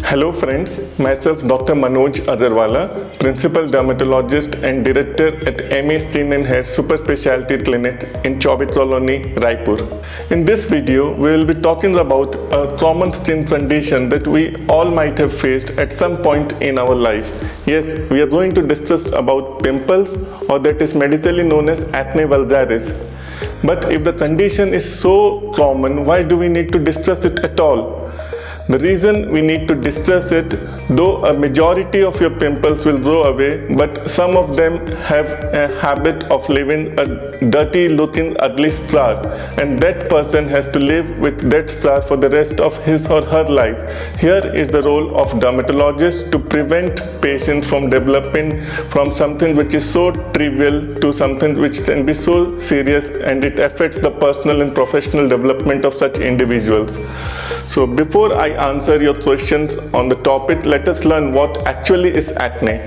Hello friends, myself Dr. Manoj Agarwala, Principal Dermatologist and Director at MA Skin and Hair Super Specialty Clinic in Chaubit Colony, Raipur. In this video, we will be talking about a common skin condition that we all might have faced at some point in our life. Yes, we are going to discuss about pimples, or that is medically known as acne vulgaris. But if the condition is so common, why do we need to discuss it at all? The reason we need to discuss it, though a majority of your pimples will go away, but some of them have a habit of leaving a dirty looking ugly scar, and that person has to live with that scar for the rest of his or her life. Here is the role of dermatologist to prevent patients from developing from something which is so trivial to something which can be so serious, and it affects the personal and professional development of such individuals. So before I answer your questions on the topic, let us learn what actually is acne.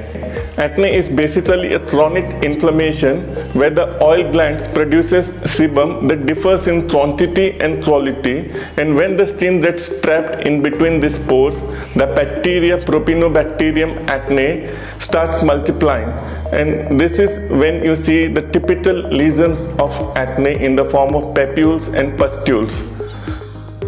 Acne is basically a chronic inflammation where the oil glands produces sebum that differs in quantity and quality, and when the skin gets trapped in between these pores, the bacteria Propionibacterium acne starts multiplying, and this is when you see the typical lesions of acne in the form of papules and pustules.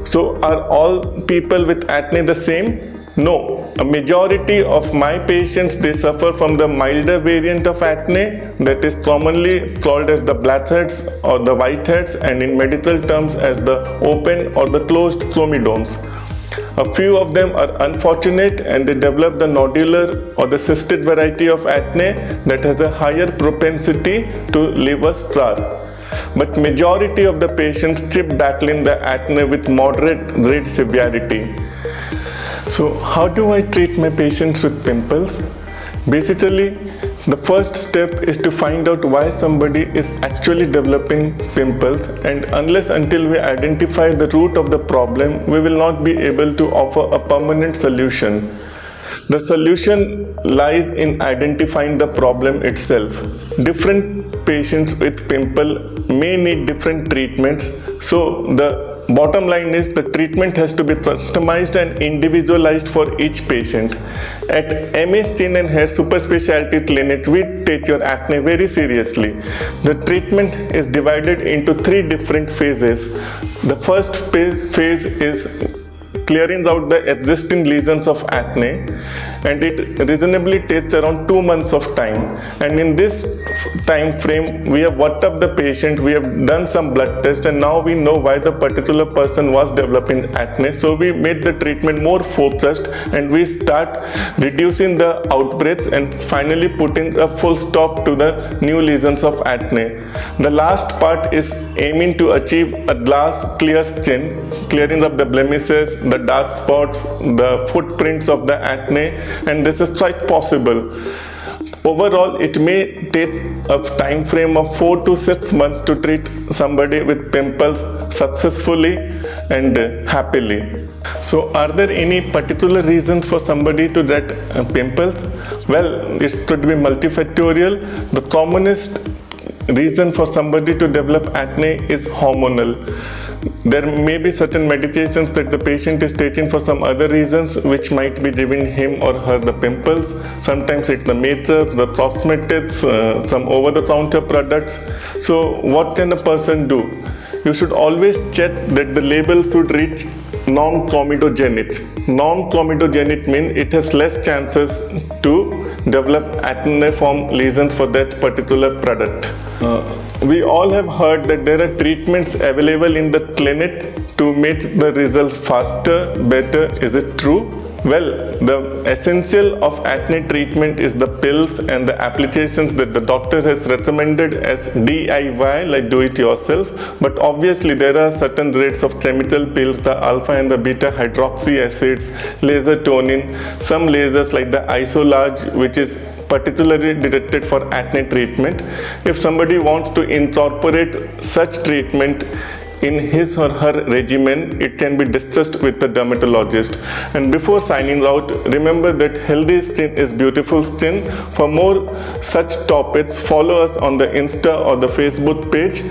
So are all people with acne the same? No. A majority of my patients, they suffer from the milder variant of acne that is commonly called as the blackheads or the whiteheads, and in medical terms as the open or the closed comedones. A few of them are unfortunate and they develop the nodular or the cystic variety of acne that has a higher propensity to leave a scar. But majority of the patients keep battling the acne with moderate grade severity. So how do I treat my patients with pimples? Basically, the first step is to find out why somebody is actually developing pimples, and unless until we identify the root of the problem, we will not be able to offer a permanent solution. The solution lies in identifying the problem itself. Different patients with pimple may need different treatments, so the bottom line is the treatment has to be customized and individualized for each patient. At MA Skin and Hair Super Specialty Clinic, we take your acne very seriously. The treatment is divided into 3 different phases. The first phase is clearing out the existing lesions of acne, and it reasonably takes around 2 months of time. And in this time frame, we have worked up the patient, we have done some blood tests, and now we know why the particular person was developing acne. So we made the treatment more focused, and we start reducing the outbreaks and finally putting a full stop to the new lesions of acne. The last part is aiming to achieve a glass clear skin, clearing up the blemishes, the dark spots, the footprints of the acne, and this is quite possible. Overall, it may take a time frame of 4 to 6 months to treat somebody with pimples successfully and happily. So are there any particular reasons for somebody to get pimples? Well, it could be multifactorial. The commonest reason for somebody to develop acne is hormonal. There may be certain medications that the patient is taking for some other reasons which might be giving him or her the pimples. Sometimes it's the makeup, the cosmetics, some over-the-counter products. So what can a person do? You should always check that the label should reach non-comedogenic. Non-comedogenic means it has less chances to develop acneiform lesions for that particular product. We all have heard that there are treatments available in the clinic to make the result faster, better. Is it true? Well, the essential of acne treatment is the pills and the applications that the doctor has recommended as DIY, like do it yourself. But obviously there are certain rates of chemical pills, the alpha and the beta hydroxy acids, laser toning, some lasers like the Isolarge, which is particularly directed for acne treatment. If somebody wants to incorporate such treatment in his or her regimen, it can be discussed with the dermatologist. And before signing out, remember that healthy skin is beautiful skin. For more such topics, follow us on the Insta or the Facebook page.